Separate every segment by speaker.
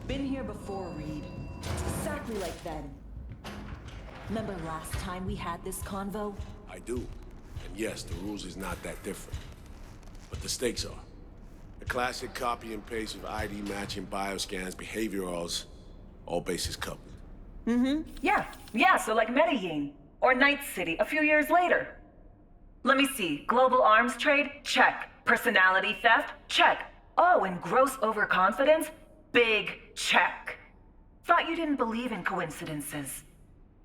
Speaker 1: Been here before, Reed. It's exactly like then. Remember last time we had this convo?
Speaker 2: I do. And yes, the rules is not that different. But the stakes are. The classic copy and paste of ID matching, bioscans, behaviorals, all bases covered.
Speaker 3: Yeah, so like Medellin. Or Night City a few years later. Let me see. Global arms trade? Check. Personality theft? Check. Oh, and gross overconfidence? Big check. Thought you didn't believe in coincidences.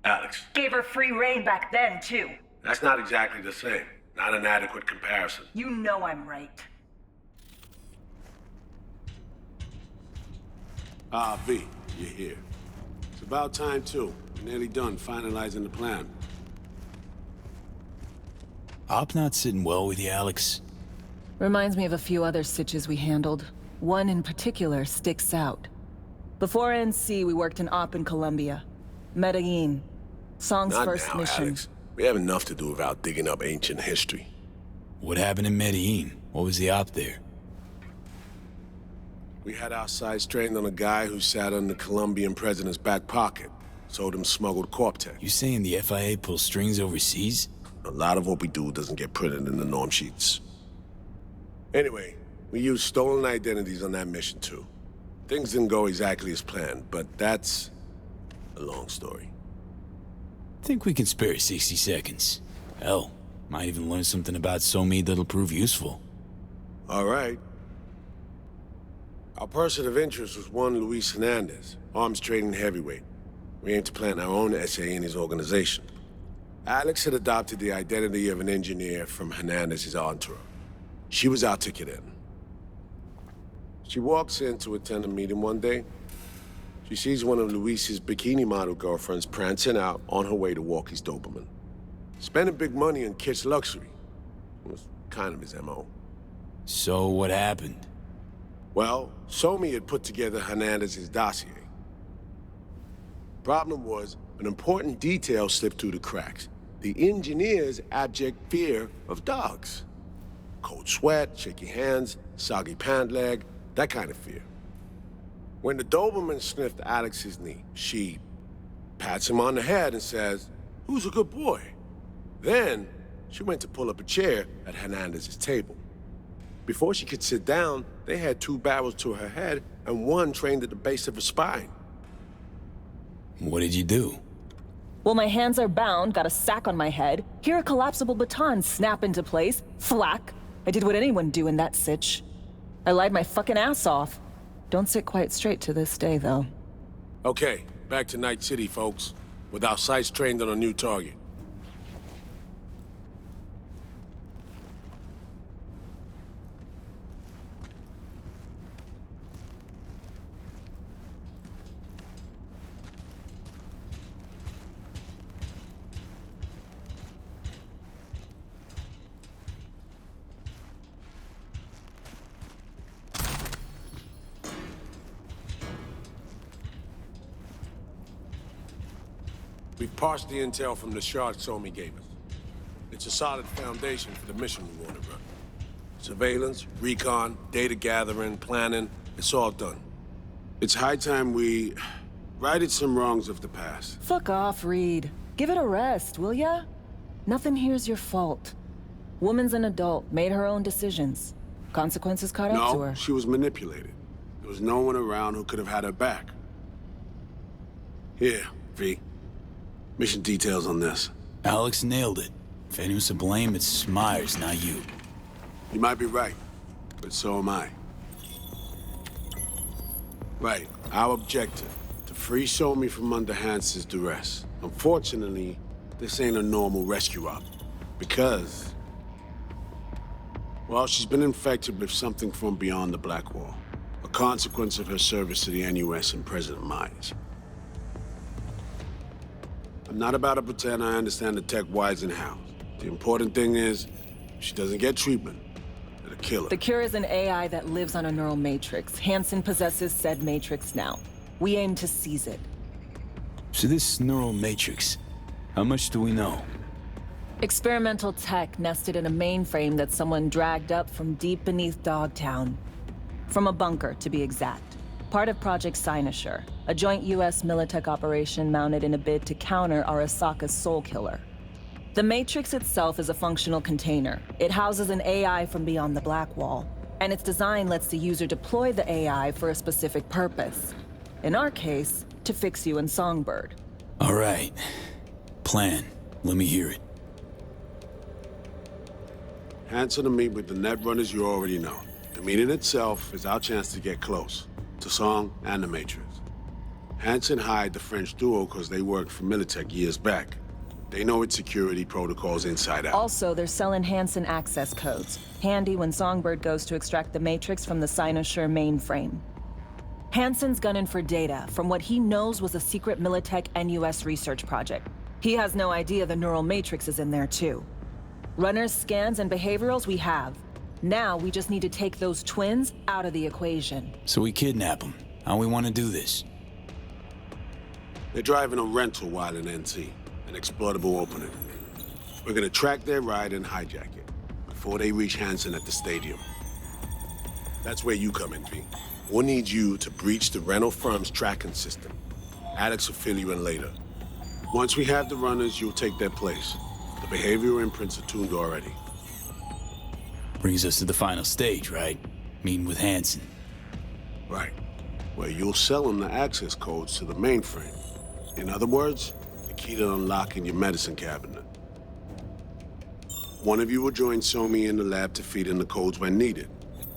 Speaker 2: Alex,
Speaker 3: Gave her free reign back then, too.
Speaker 2: that's not exactly the same. Not an adequate comparison.
Speaker 3: You know I'm right.
Speaker 2: Ah, V, you're here. It's about time, too. We're nearly done finalizing the plan.
Speaker 4: Op not sitting well with you, Alex.
Speaker 1: Reminds me of a few other stitches we handled. One in particular sticks out. Before NC, we worked in Op in Colombia. Medellin. Song's
Speaker 2: Not
Speaker 1: first
Speaker 2: now,
Speaker 1: mission.
Speaker 2: Alex. We have enough to do without digging up ancient history.
Speaker 4: What happened in Medellin? What was the op there?
Speaker 2: We had our sights trained on a guy who sat on the Colombian president's back pocket. Sold him smuggled corp tech.
Speaker 4: You saying the FIA pulls strings overseas?
Speaker 2: A lot of what we do doesn't get printed in the norm sheets. Anyway, we used stolen identities on that mission too. Things didn't go exactly as planned, but that's a long story.
Speaker 4: Think we can spare 60 seconds. Hell, might even learn something about Somi that'll prove useful.
Speaker 2: All right. Our person of interest was one Luis Hernandez, arms trading heavyweight. We aim to plant our own SA in his organization. Alex had adopted the identity of an engineer from Hernandez's entourage. She was our ticket in. She walks in to attend a meeting one day. She sees one of Luis's bikini model girlfriends prancing out on her way to walk his Doberman. Spending big money on kitsch luxury. It was kind of his MO.
Speaker 4: So what happened?
Speaker 2: Well, Somi had put together Hernandez's dossier. Problem was, an important detail slipped through the cracks. The engineer's abject fear of dogs. Cold sweat, shaky hands, soggy pant leg, that kind of fear. When the Doberman sniffed Alex's knee, she pats him on the head and says, "Who's a good boy?" Then, she went to pull up a chair at Hernandez's table. Before she could sit down, they had two barrels to her head and one trained at the base of her spine.
Speaker 4: What did you do?
Speaker 1: Well, my hands are bound, got a sack on my head. Hear a collapsible baton snap into place. Thwack. I did what anyone do in that sitch. I lied my fucking ass off. Don't sit quite straight to this day, though.
Speaker 2: Okay, back to Night City, folks. With our sights trained on a new target. We've parsed the intel from the shard Somi gave us. It's a solid foundation for the mission we want to run. Surveillance, recon, data gathering, planning, it's all done. It's high time we righted some wrongs of the past.
Speaker 1: Fuck off, Reed. Give it a rest, will ya? Nothing here's your fault. Woman's an adult, made her own decisions. Consequences caught up to
Speaker 2: No,
Speaker 1: her.
Speaker 2: she was manipulated. There was no one around who could have had her back. Here, V. Mission details on this.
Speaker 4: Alex nailed it. If anyone's to blame, it's Myers, not you.
Speaker 2: You might be right, but so am I. Right, our objective, to free Somi from under Hansen's duress. Unfortunately, this ain't a normal rescue op. Because, well, she's been infected with something from beyond the Black Wall. A consequence of her service to the NUS and President Myers. I'm not about to pretend I understand the tech whys and hows. The important thing is, she doesn't get treatment. It'll kill her.
Speaker 1: The cure is an AI that lives on a neural matrix. Hansen possesses said matrix now. We aim to seize it.
Speaker 4: So this neural matrix, how much do we know?
Speaker 1: Experimental tech nested in a mainframe that someone dragged up from deep beneath Dogtown. From a bunker, to be exact. Part of Project Cynosure, a joint US Militech operation mounted in a bid to counter Arasaka's Soul Killer. The Matrix itself is a functional container. It houses an AI from beyond the Black Wall, and its design lets the user deploy the AI for a specific purpose. In our case, to fix you and Songbird.
Speaker 4: All right. Plan. Let me hear it.
Speaker 2: Hanson to meet with the Netrunners you already know. The meeting itself is our chance to get close to Song and the Matrix. Hanson hired the French duo because they worked for Militech years back. They know its security protocols inside out.
Speaker 1: Also, they're selling Hanson access codes. Handy when Songbird goes to extract the Matrix from the Cynosure mainframe. Hanson's gunning for data from what he knows was a secret Militech and US research project. He has no idea the neural matrix is in there too. Runners, scans, and behaviorals we have. Now we just need to take those twins out of the equation.
Speaker 4: So we kidnap them. How we want to do this?
Speaker 2: They're driving a rental while in NC, an exploitable opening. We're gonna track their ride and hijack it before they reach Hanson at the stadium. That's where you come in, V. We'll need you to breach the rental firm's tracking system. Alex will fill you in later. Once we have the runners, you'll take their place. The behavioral imprints are tuned already.
Speaker 4: Brings us to the final stage, right? Meeting with Hanson.
Speaker 2: Right. Where you'll sell them the access codes to the mainframe. In other words, the key to unlocking your medicine cabinet. One of you will join Somi in the lab to feed in the codes when needed.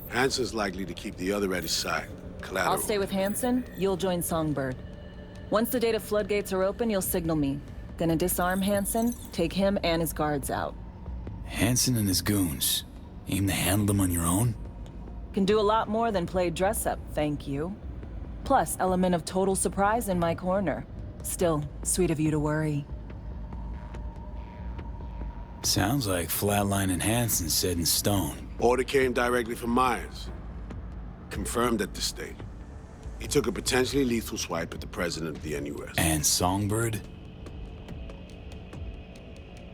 Speaker 2: Hanson's likely to keep the other at his side. Collateral.
Speaker 1: I'll stay with Hanson, you'll join Songbird. Once the data floodgates are open, you'll signal me. Gonna disarm Hanson, take him and his guards out.
Speaker 4: Hanson and his goons. Aim to handle them on your own?
Speaker 1: Can do a lot more than play dress-up, thank you. Plus, element of total surprise in my corner. Still, sweet of you to worry.
Speaker 4: Sounds like Flatline and Hanson set in stone.
Speaker 2: Order came directly from Myers. Confirmed at this stage. He took a potentially lethal swipe at the president of the NUS.
Speaker 4: And Songbird?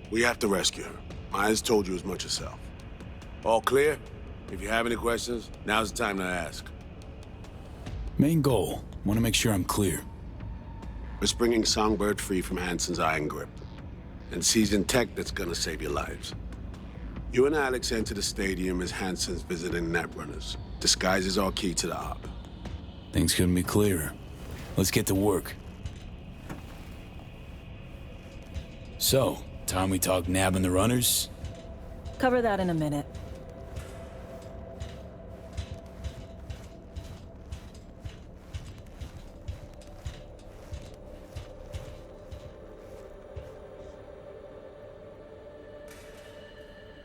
Speaker 2: We have to rescue her. Myers told you as much herself. All clear? If you have any questions, now's the time to ask.
Speaker 4: Main goal. Want to make sure I'm clear.
Speaker 2: We're bringing Songbird free from Hanson's iron grip. And seasoned tech that's gonna save your lives. You and Alex enter the stadium as Hanson's visiting Netrunners. Disguise is our key to the op.
Speaker 4: Things couldn't be clearer. Let's get to work. So, time we talk nabbing the runners?
Speaker 1: Cover that in a minute.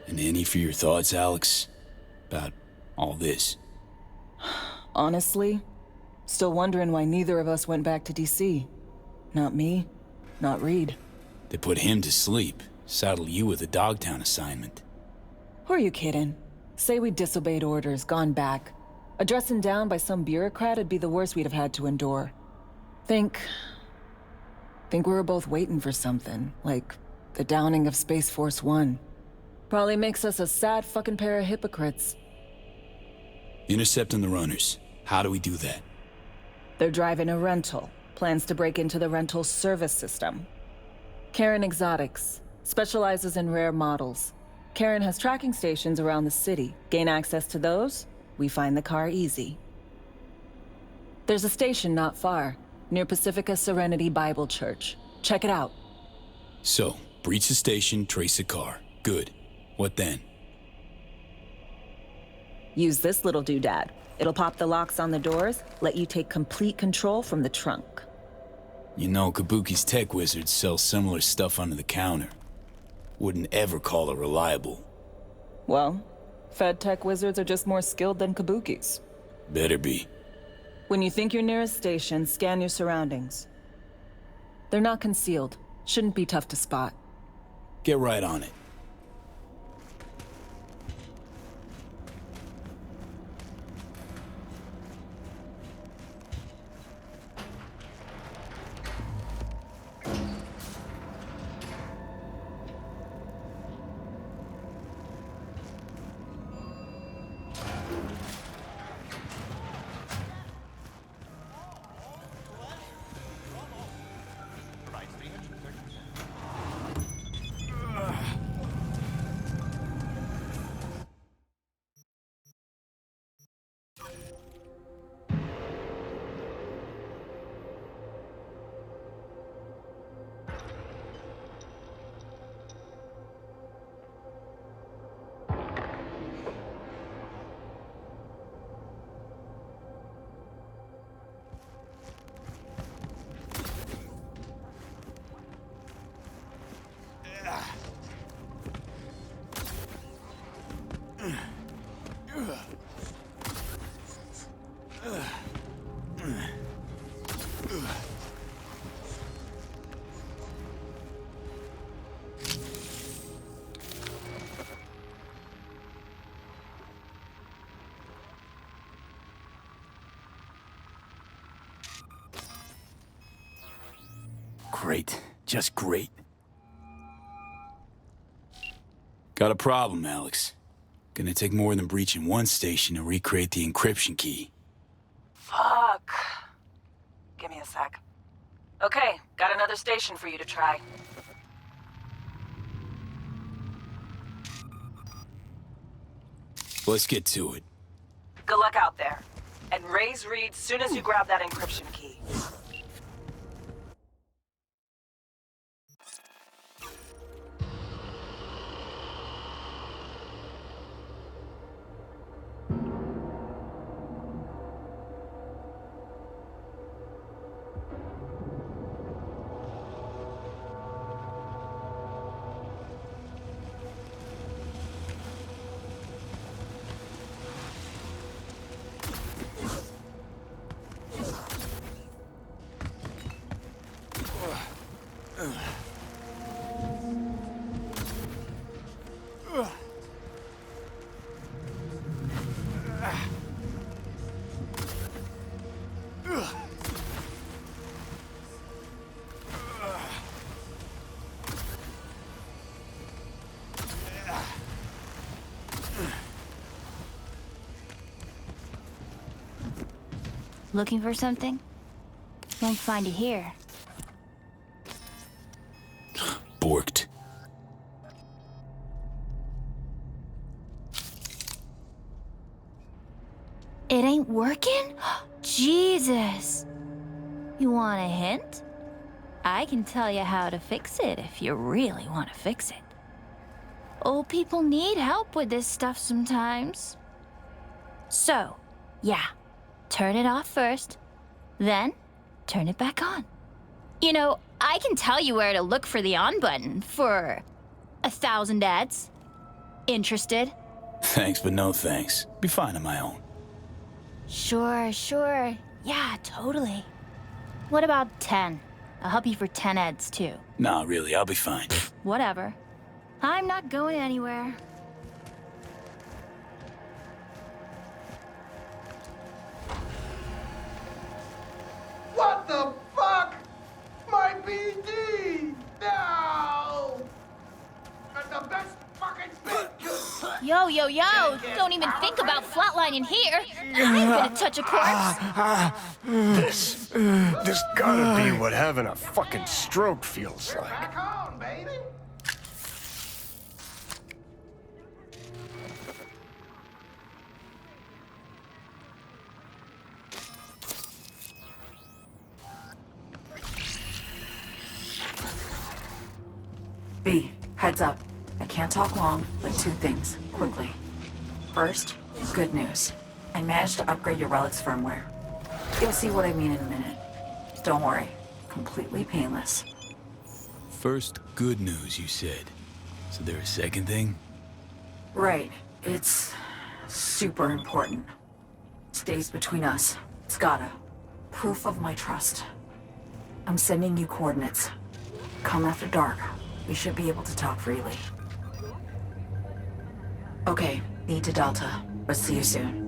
Speaker 4: And any for your thoughts, Alex? About all this?
Speaker 1: Honestly, still wondering why neither of us went back to DC. Not me, not Reed.
Speaker 4: They put him to sleep, saddle you with a Dogtown assignment.
Speaker 1: Who are you kidding? Say we disobeyed orders, gone back. A dressing down by some bureaucrat would be the worst we'd have had to endure. Think we were both waiting for something, like the downing of Space Force 1. Probably makes us a sad fucking pair of hypocrites.
Speaker 4: Intercepting the runners. How do we do that?
Speaker 1: They're driving a rental. Plans to break into the rental service system. Karen Exotics. Specializes in rare models. Karen has tracking stations around the city. Gain access to those, we find the car easy. There's a station not far, near Pacifica Serenity Bible Church. Check it out.
Speaker 4: So, breach the station, trace the car. Good. What then?
Speaker 1: Use this little doodad. It'll pop the locks on the doors, let you take complete control from the trunk.
Speaker 4: You know, Kabuki's tech wizards sell similar stuff under the counter. Wouldn't ever call it reliable.
Speaker 1: Well, Fed tech wizards are just more skilled than Kabuki's.
Speaker 4: Better be.
Speaker 1: When you think you're near a station, scan your surroundings. They're not concealed. Shouldn't be tough to spot.
Speaker 4: Get right on it. Great. Just great. Got a problem, Alex. Gonna take more than breaching one station to recreate the encryption key.
Speaker 3: Fuck. Give me a sec. Okay, got another station for you to try.
Speaker 4: Let's get to it.
Speaker 3: Good luck out there. And raise Reed soon as you grab that encryption key.
Speaker 5: Looking for something? Won't find it here.
Speaker 4: Borked.
Speaker 5: It ain't working? Jesus! You want a hint? I can tell you how to fix it if you really want to fix it. Old people need help with this stuff sometimes. So, yeah. Turn it off first, then turn it back on. You know, I can tell you where to look for the on button for 1,000 ads. Interested?
Speaker 4: Thanks, but no thanks. Be fine on my own.
Speaker 5: Sure. Yeah, totally. What about 10? I'll help you for 10 ads too.
Speaker 4: Nah, really, I'll be fine.
Speaker 5: Whatever. I'm not going anywhere.
Speaker 6: What the fuck? My BD! No! And the best fucking spit!
Speaker 5: Yo! Don't even think about flatlining here. I'm gonna touch a corpse.
Speaker 7: This gotta be what having a fucking stroke feels like.
Speaker 6: Back on, baby!
Speaker 3: B, heads up. I can't talk long, but two things, quickly. First, good news. I managed to upgrade your relic's firmware. You'll see what I mean in a minute. Don't worry, completely painless.
Speaker 4: First, good news, you said. So there a second thing?
Speaker 3: Right, it's super important. Stays between us. It's gotta. Proof of my trust. I'm sending you coordinates. Come after dark. We should be able to talk freely. Okay, need to Delta, but see you soon.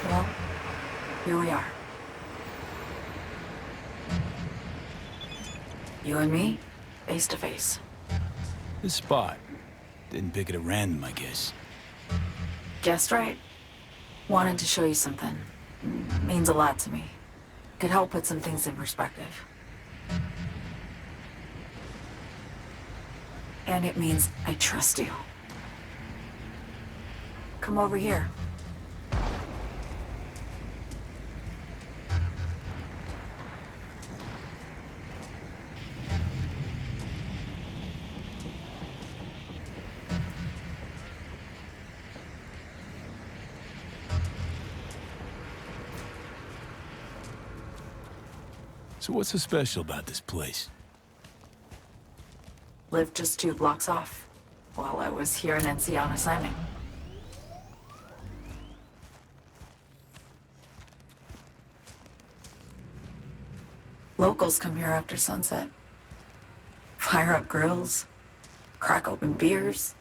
Speaker 3: Well, here we are. You and me, face to face.
Speaker 4: This spot. Didn't pick it at random, I guess.
Speaker 3: Guessed right. Wanted to show you something. Means a lot to me. Could help put some things in perspective. And it means I trust you. Come over here.
Speaker 4: So what's so special about this place?
Speaker 8: Lived just 2 blocks off while I was here in NC on assignment. Locals come here after sunset. Fire up grills, crack open beers,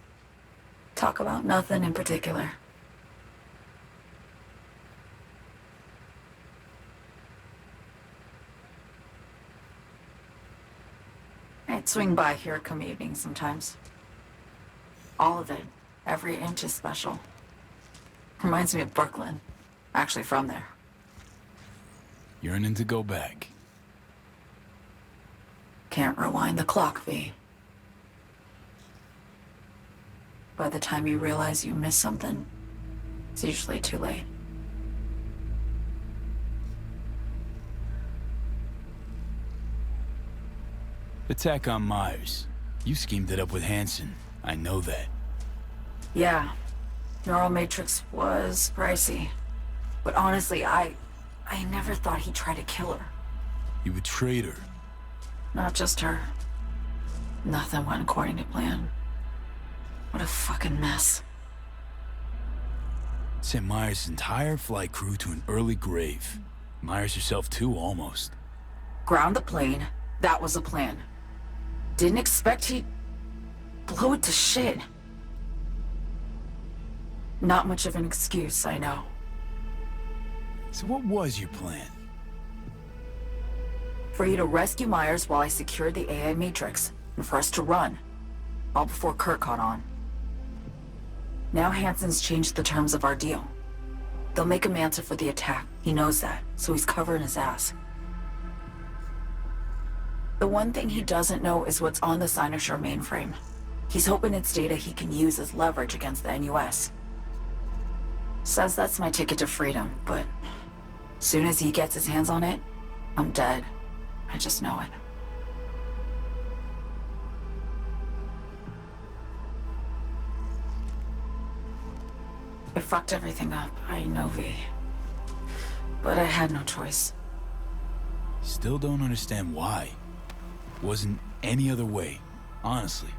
Speaker 8: talk about nothing in particular. I'd swing by here come evening sometimes. All of it, every inch is special. Reminds me of Brooklyn. Actually from there.
Speaker 4: Yearning to go back.
Speaker 8: Can't rewind the clock, V. By the time you realize you missed something, it's usually too late.
Speaker 4: Attack on Myers. You schemed it up with Hansen. I know that.
Speaker 8: Yeah, Neural Matrix was pricey. But honestly, I never thought he'd try to kill her.
Speaker 4: You betrayed her.
Speaker 8: Not just her. Nothing went according to plan. What a fucking mess.
Speaker 4: Sent Myers' entire flight crew to an early grave. Myers herself too, almost.
Speaker 8: Ground the plane. That was the plan. Didn't expect he'd blow it to shit. Not much of an excuse, I know.
Speaker 4: So what was your plan?
Speaker 8: For you to rescue Myers while I secured the AI Matrix, and for us to run. All before Kurt caught on. Now Hansen's changed the terms of our deal. They'll make him answer for the attack. He knows that, so he's covering his ass. The one thing he doesn't know is what's on the Cynosure mainframe. He's hoping it's data he can use as leverage against the NUS. Says that's my ticket to freedom, but soon as he gets his hands on it, I'm dead. I just know it. I fucked everything up, I know, V. But I had no choice.
Speaker 4: Still don't understand why. Wasn't any other way, honestly.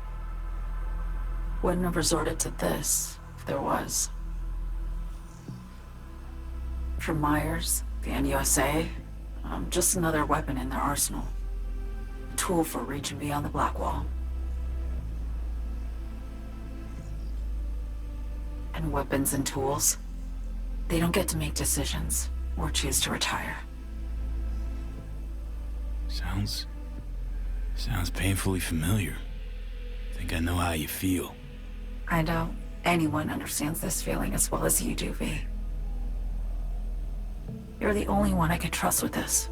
Speaker 8: Wouldn't have resorted to this, if there was. For Myers, the NUSA, I'm just another weapon in their arsenal. A tool for reaching beyond the Black Wall. And weapons and tools, they don't get to make decisions or choose to retire.
Speaker 4: Sounds painfully familiar. Think I know how you feel.
Speaker 8: I doubt anyone understands this feeling as well as you do, V. You're the only one I can trust with this.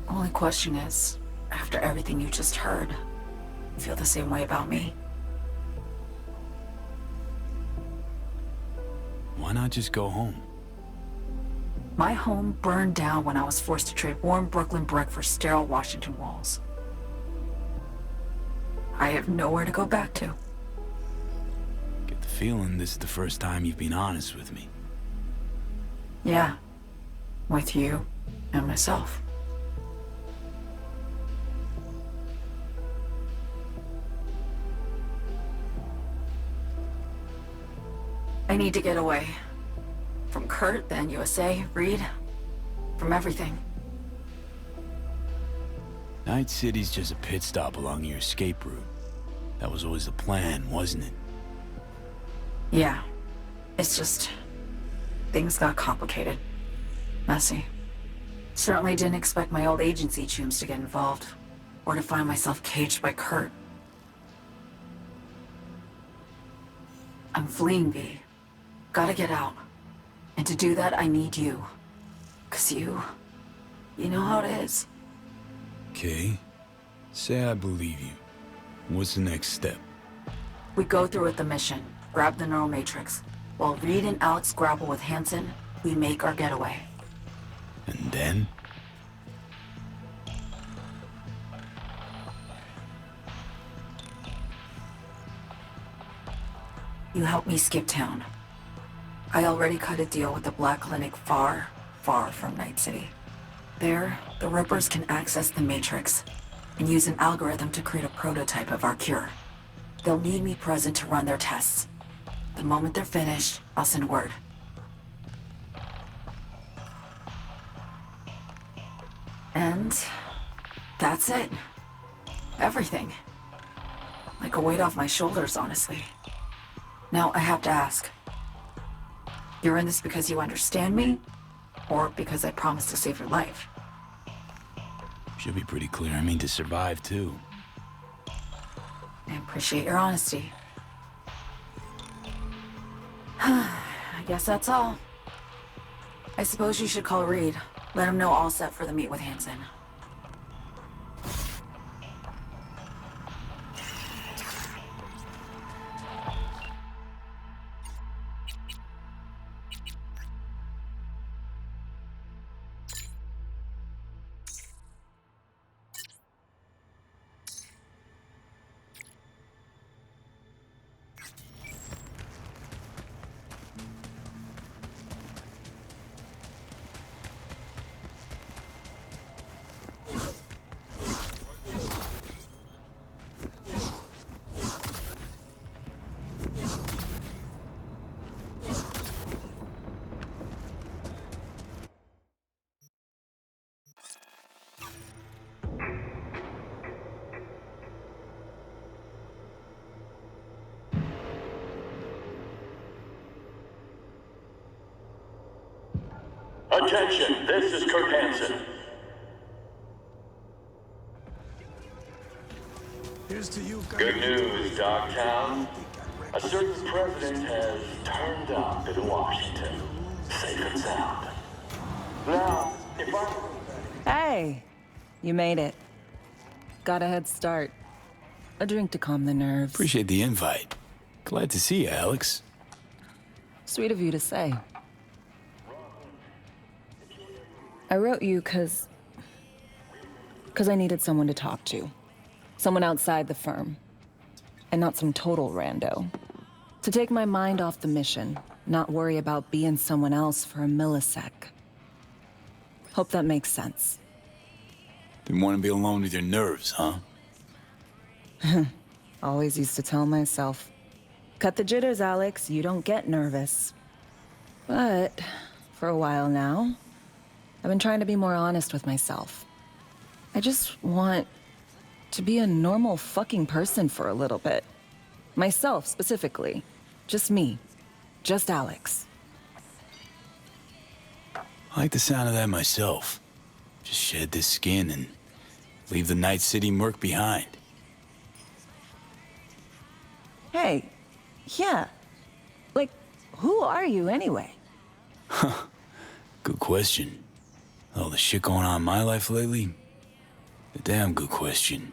Speaker 8: Only question is, after everything you just heard, you feel the same way about me?
Speaker 4: Why not just go home?
Speaker 8: My home burned down when I was forced to trade warm Brooklyn brick for sterile Washington walls. I have nowhere to go back to.
Speaker 4: Get the feeling this is the first time you've been honest with me.
Speaker 8: Yeah. With you and myself. I need to get away. From Kurt, the NUSA, Reed. From everything.
Speaker 4: Night City's just a pit stop along your escape route. That was always the plan, wasn't it?
Speaker 8: Yeah. It's just... things got complicated. Messy. Certainly didn't expect my old agency chooms to get involved. Or to find myself caged by Kurt. I'm fleeing, V. Gotta get out. And to do that, I need you. 'Cause you know how it is.
Speaker 4: Okay. Say I believe you. What's the next step?
Speaker 8: We go through with the mission. Grab the neural matrix. While Reed and Alex grapple with Hansen, we make our getaway.
Speaker 4: And then?
Speaker 8: You help me skip town. I already cut a deal with the Black Clinic far, far from Night City. There, the Rippers can access the Matrix and use an algorithm to create a prototype of our cure. They'll need me present to run their tests. The moment they're finished, I'll send word. And that's it. Everything. Like a weight off my shoulders, honestly. Now I have to ask. You're in this because you understand me? Or because I promised to save your life?
Speaker 4: Should be pretty clear. I mean to survive, too.
Speaker 8: I appreciate your honesty. I guess that's all. I suppose you should call Reed. Let him know all set for the meet with Hansen.
Speaker 9: Attention, this is Kurt Hansen.
Speaker 7: Here's to you.
Speaker 9: Good news, Dogtown. A certain president has turned up in Washington. Safe and sound. Now, if I...
Speaker 1: Hey, you made it. Got a head start. A drink to calm the nerves.
Speaker 4: Appreciate the invite. Glad to see you, Alex.
Speaker 1: Sweet of you to say. I wrote you because I needed someone to talk to. Someone outside the firm. And not some total rando. To take my mind off the mission, not worry about being someone else for a millisec. Hope that makes sense.
Speaker 4: Didn't want to be alone with your nerves, huh?
Speaker 1: Always used to tell myself, cut the jitters, Alex, you don't get nervous. But for a while now, I've been trying to be more honest with myself. I just want to be a normal fucking person for a little bit. Myself, specifically. Just me. Just Alex.
Speaker 4: I like the sound of that myself. Just shed this skin and leave the Night City murk behind.
Speaker 1: Hey, yeah. Like, who are you anyway?
Speaker 4: Good question. All the shit going on in my life lately? A damn good question.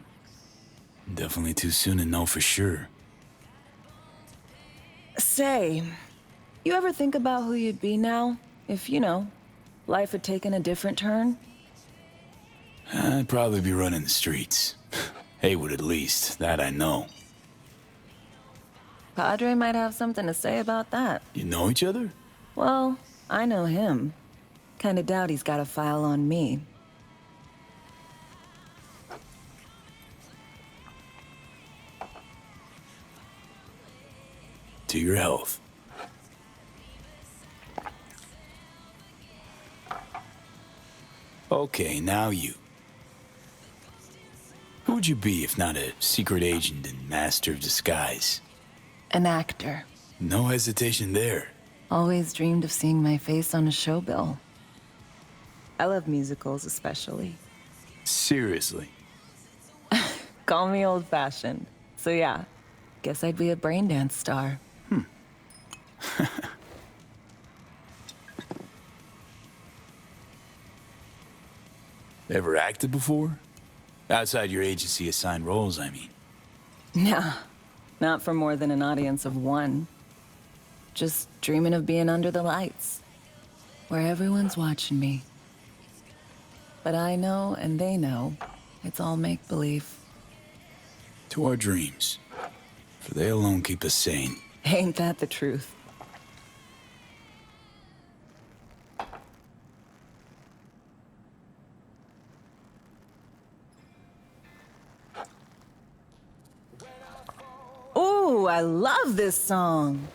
Speaker 4: Definitely too soon to know for sure.
Speaker 1: Say, you ever think about who you'd be now? If, life had taken a different turn?
Speaker 4: I'd probably be running the streets. Haywood at least, that I know.
Speaker 1: Padre might have something to say about that.
Speaker 4: You know each other?
Speaker 1: Well, I know him. Kinda doubt he's got a file on me.
Speaker 4: To your health. Okay, now you. Who would you be if not a secret agent and master of disguise?
Speaker 1: An actor.
Speaker 4: No hesitation there.
Speaker 1: Always dreamed of seeing my face on a show bill. I love musicals, especially.
Speaker 4: Seriously.
Speaker 1: Call me old-fashioned. So yeah, guess I'd be a braindance star.
Speaker 4: Ever acted before? Outside your agency-assigned roles, I mean.
Speaker 1: Nah, not for more than an audience of one. Just dreaming of being under the lights, where everyone's watching me. But I know, and they know, it's all make-believe.
Speaker 4: To our dreams. For they alone keep us sane.
Speaker 1: Ain't that the truth? I love this song.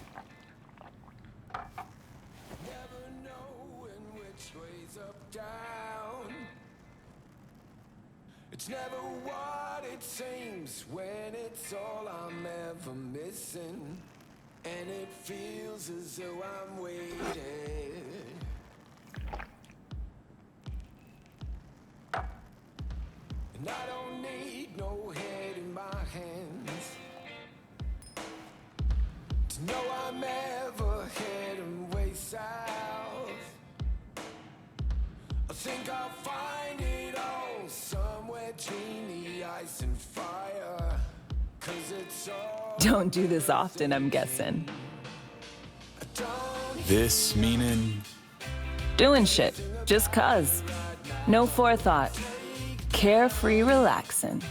Speaker 10: It's never what it seems when it's all I'm ever missing. And it feels as though I'm waiting. And I don't need no head in my hands to know I'm ever heading way south. I think I'll find it all somewhere between the ice and fire. 'Cause it's all
Speaker 1: Don't do this often, I'm guessing.
Speaker 4: This meaning
Speaker 1: Doing shit, just 'cause. No forethought. Carefree relaxing.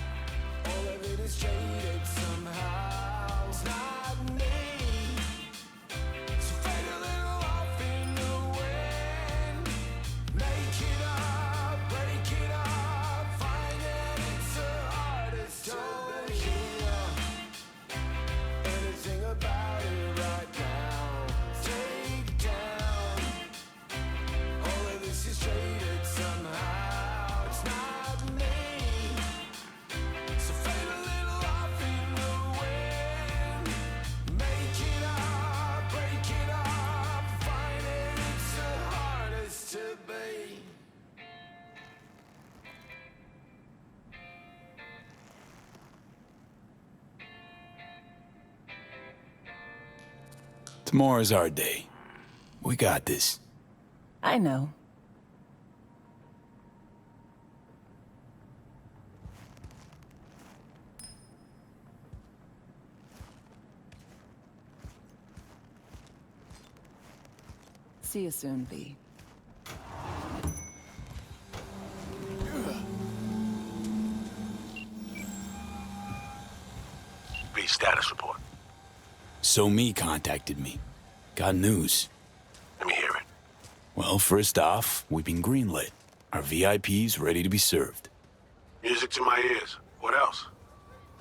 Speaker 4: tomorrow's our day. We got this.
Speaker 1: I know. See you soon, V.
Speaker 2: B, status report.
Speaker 4: So me contacted me. Got news.
Speaker 2: Let me hear it.
Speaker 4: Well, first off, we've been greenlit. Our VIP's ready to be served.
Speaker 2: Music to my ears. What else?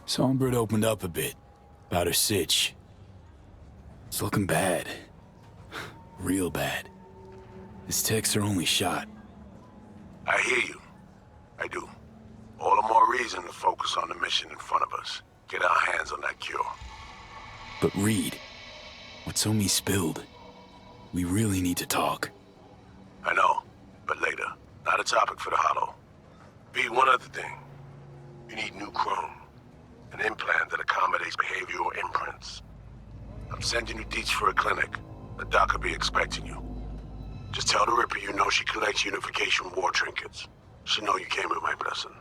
Speaker 4: Songbird opened up a bit about her sitch. It's looking bad. Real bad. His texts are only shot.
Speaker 2: I hear you. I do. All the more reason to focus on the mission in front of us. Get our hands on that cure.
Speaker 4: But Reed, what Somi spilled, we really need to talk.
Speaker 2: I know, but later. Not a topic for the Hollow. B, one other thing. You need new chrome. An implant that accommodates behavioral imprints. I'm sending you deets for a clinic. The doc will be expecting you. Just tell the Ripper you know she collects unification war trinkets. She'll know you came with my blessing.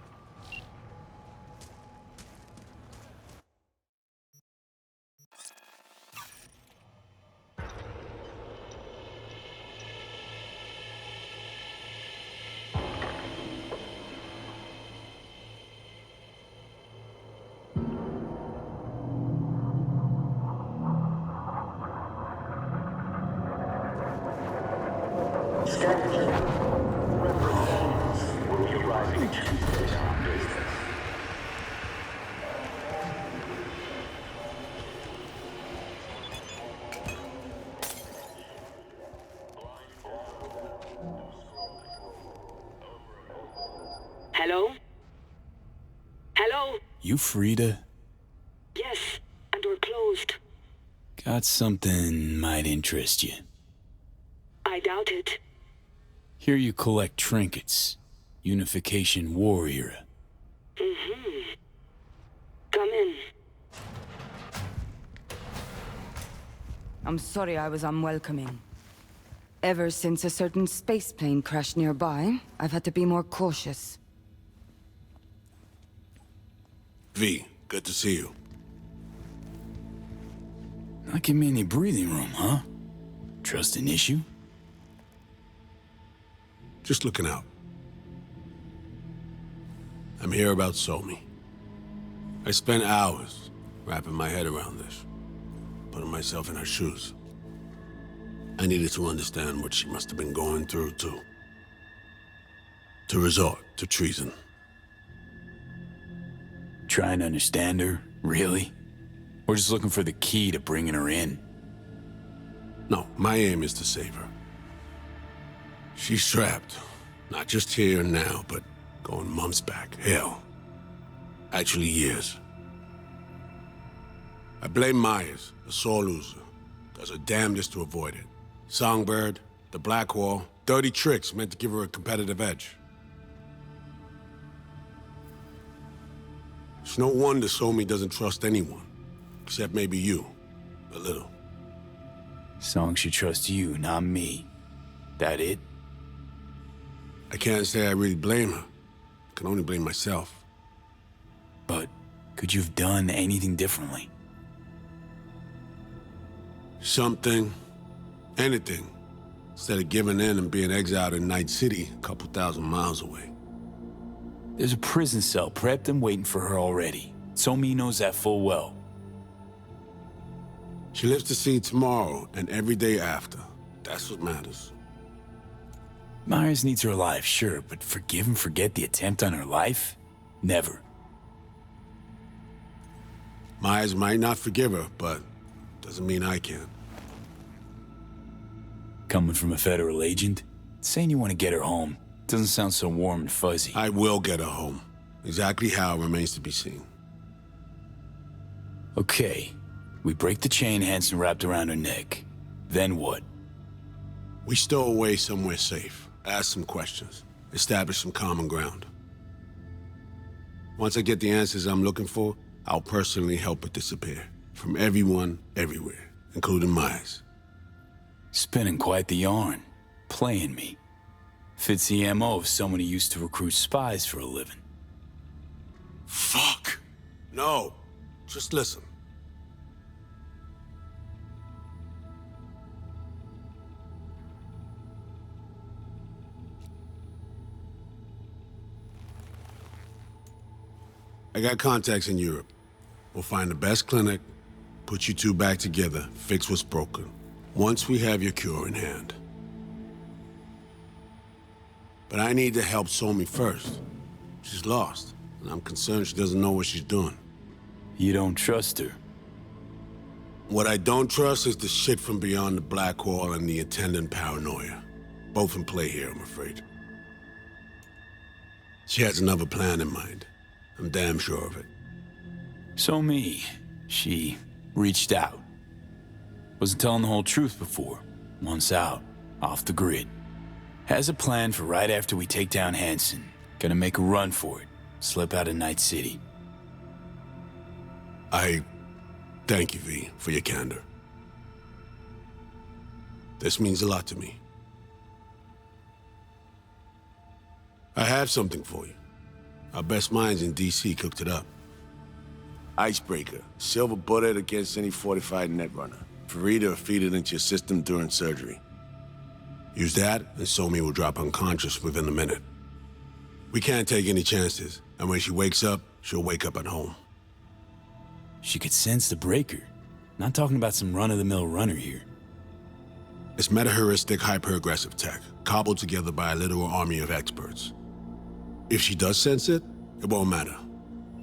Speaker 9: Representatives will be arriving Tuesday on business.
Speaker 11: Hello? Hello?
Speaker 4: You Frida?
Speaker 11: Yes, and we're closed.
Speaker 4: Got something might interest you.
Speaker 11: I doubt it.
Speaker 4: Here you collect trinkets. Unification war era.
Speaker 11: Mm-hmm. Come in.
Speaker 12: I'm sorry I was unwelcoming. Ever since a certain space plane crashed nearby, I've had to be more cautious.
Speaker 2: V, good to see you.
Speaker 4: Not give me any breathing room, huh? Trust an issue?
Speaker 2: Just looking out. I'm here about Somi. I spent hours wrapping my head around this, putting myself in her shoes. I needed to understand what she must have been going through, too. To resort to treason.
Speaker 4: Trying to understand her, really? Or just looking for the key to bringing her in?
Speaker 2: No, my aim is to save her. She's trapped. Not just here and now, but going months back. Hell. Actually, years. I blame Myers, the sore loser. Does her damnedest to avoid it. Songbird, the Blackwall, dirty tricks meant to give her a competitive edge. It's no wonder Somi doesn't trust anyone. Except maybe you. A little.
Speaker 4: Song should trust you, not me. That it?
Speaker 2: I can't say I really blame her. I can only blame myself.
Speaker 4: But could you have done anything differently?
Speaker 2: Something. Anything. Instead of giving in and being exiled in Night City, a couple thousand miles away.
Speaker 4: There's a prison cell prepped and waiting for her already. Somi knows that full well.
Speaker 2: She lives to see tomorrow and every day after. That's what matters.
Speaker 4: Myers needs her alive, sure, but forgive and forget the attempt on her life? Never.
Speaker 2: Myers might not forgive her, but doesn't mean I can.
Speaker 4: Coming from a federal agent? Saying you want to get her home doesn't sound so warm and fuzzy.
Speaker 2: I will get her home. Exactly how remains to be seen.
Speaker 4: Okay. We break the chain Hansen wrapped around her neck. Then what?
Speaker 2: We stow away somewhere safe. Ask some questions. Establish some common ground. Once I get the answers I'm looking for, I'll personally help her disappear. From everyone, everywhere. Including Myers.
Speaker 4: Spinning quite the yarn. Playing me. Fits the MO of someone who used to recruit spies for a living.
Speaker 2: Fuck! No. Just listen. I got contacts in Europe. We'll find the best clinic, put you two back together, fix what's broken. Once we have your cure in hand. But I need to help Somi first. She's lost, and I'm concerned she doesn't know what she's doing.
Speaker 4: You don't trust her?
Speaker 2: What I don't trust is the shit from beyond the Blackwall and the attendant paranoia. Both in play here, I'm afraid. She has another plan in mind. I'm damn sure of it.
Speaker 4: Somi, she reached out. Wasn't telling the whole truth before. Once out, off the grid. Has a plan for right after we take down Hansen. Gonna make a run for it. Slip out of Night City.
Speaker 2: I thank you, V, for your candor. This means a lot to me. I have something for you. Our best minds in DC cooked it up. Icebreaker. Silver bullet against any fortified netrunner. Farida feed it into your system during surgery. Use that, and Somi will drop unconscious within a minute. We can't take any chances, and when she wakes up, she'll wake up at home.
Speaker 4: She could sense the breaker. Not talking about some run-of-the-mill runner here.
Speaker 2: It's meta-heuristic, hyper-aggressive tech, cobbled together by a literal army of experts. If she does sense it, it won't matter.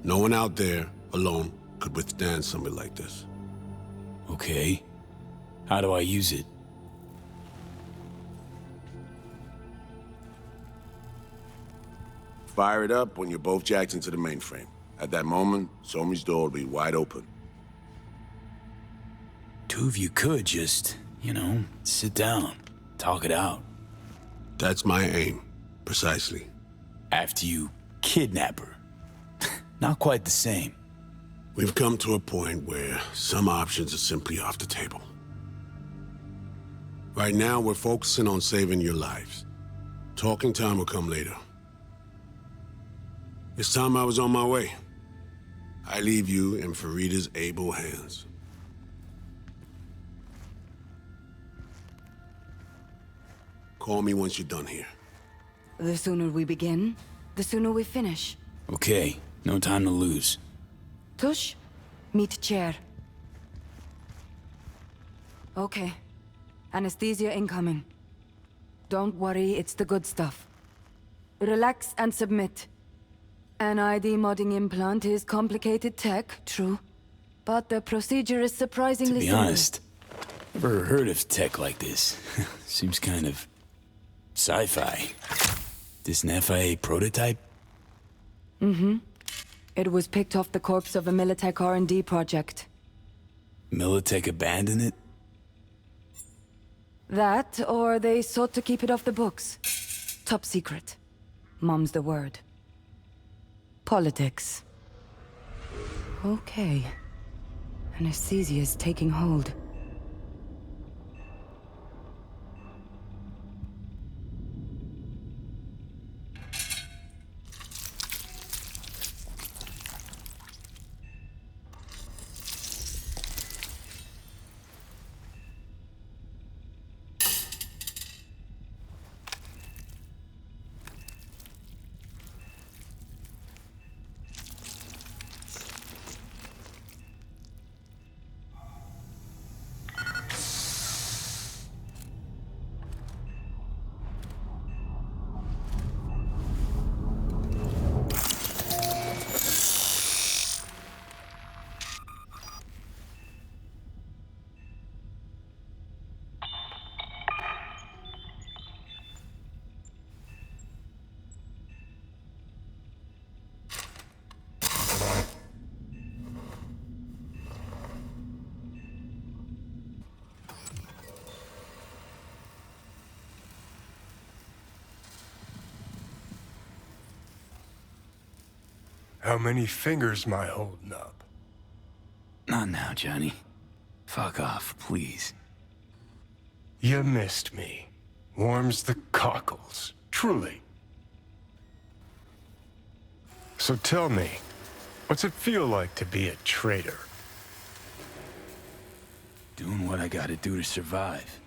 Speaker 2: No one out there, alone, could withstand something like this.
Speaker 4: Okay. How do I use it?
Speaker 2: Fire it up when you're both jacked into the mainframe. At that moment, Somi's door will be wide open.
Speaker 4: Two of you could just, sit down, talk it out.
Speaker 2: That's my aim, precisely.
Speaker 4: After you kidnap her. Not quite the same.
Speaker 2: We've come to a point where some options are simply off the table. Right now, we're focusing on saving your lives. Talking time will come later. It's time I was on my way. I leave you in Farida's able hands. Call me once you're done here.
Speaker 12: The sooner we begin, the sooner we finish.
Speaker 4: Okay, no time to lose.
Speaker 12: Tush, meet chair. Okay. Anesthesia incoming. Don't worry, it's the good stuff. Relax and submit. An ID modding implant is complicated tech, true. But the procedure is surprisingly
Speaker 4: To be
Speaker 12: simple.
Speaker 4: honest, never heard of tech like this. Seems kind of sci-fi. This an FIA prototype?
Speaker 12: Mm-hmm. It was picked off the corpse of a Militech R&D project.
Speaker 4: Militech abandoned it?
Speaker 12: That, or they sought to keep it off the books. Top secret. Mom's the word. Politics. Okay. Anesthesia's taking hold.
Speaker 7: How many fingers am I holding up?
Speaker 4: Not now, Johnny. Fuck off, please.
Speaker 7: You missed me. Warms the cockles, truly. So tell me, what's it feel like to be a traitor?
Speaker 4: Doing what I gotta do to survive.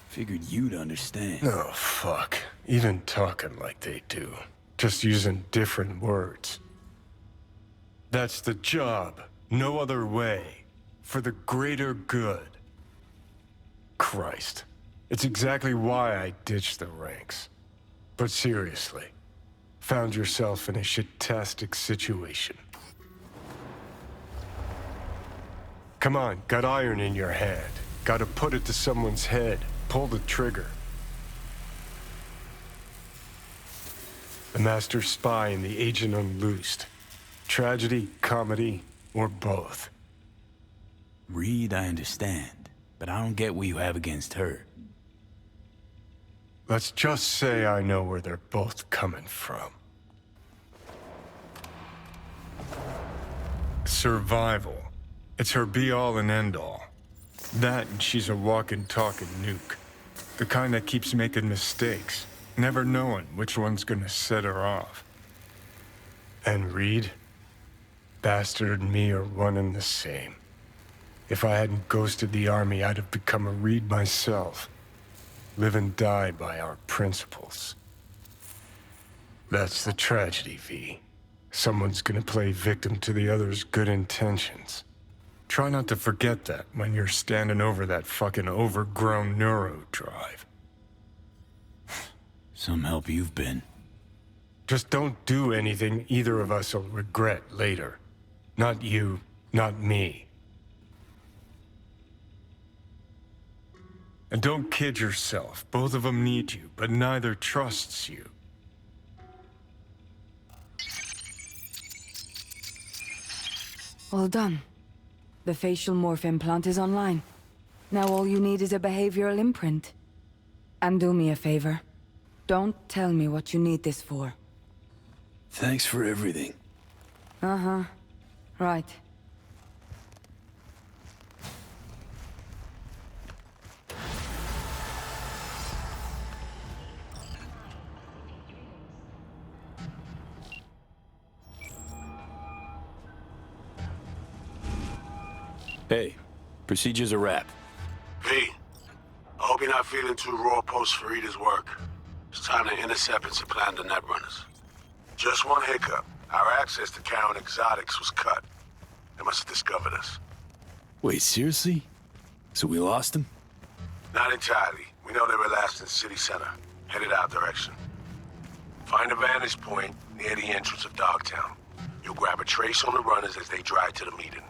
Speaker 4: Figured you'd understand.
Speaker 7: Oh, fuck. Even talking like they do. Just using different words. That's the job. No other way. For the greater good. Christ. It's exactly why I ditched the ranks. But seriously, found yourself in a shit-tastic situation. Come on, got iron in your hand. Gotta put it to someone's head. Pull the trigger. The master spy and the agent unloosed. Tragedy, comedy, or both.
Speaker 4: Reed, I understand, but I don't get what you have against her.
Speaker 7: Let's just say I know where they're both coming from. Survival. It's her be-all and end-all. That and she's a walking, talking nuke. The kind that keeps making mistakes, never knowing which one's gonna set her off. And Reed? Bastard and me are one and the same. If I hadn't ghosted the army, I'd have become a Reed myself. Live and die by our principles. That's the tragedy, V. Someone's gonna play victim to the other's good intentions. Try not to forget that when you're standing over that fucking overgrown neuro drive.
Speaker 4: Some help you've been.
Speaker 7: Just don't do anything either of us will regret later. Not you, not me. And don't kid yourself. Both of them need you, but neither trusts you.
Speaker 12: All done. The facial morph implant is online. Now all you need is a behavioral imprint. And do me a favor. Don't tell me what you need this for.
Speaker 4: Thanks for everything.
Speaker 12: Uh-huh. Right.
Speaker 4: Hey, procedure's a wrap.
Speaker 2: V, I hope you're not feeling too raw post Farida's work. It's time to intercept and supplant the netrunners. Just one hiccup. Our access to Karen Exotics was cut. They must have discovered us.
Speaker 4: Wait, seriously? So we lost him?
Speaker 2: Not entirely. We know they were last in city center, headed our direction. Find a vantage point near the entrance of Dogtown. You'll grab a trace on the runners as they drive to the meeting.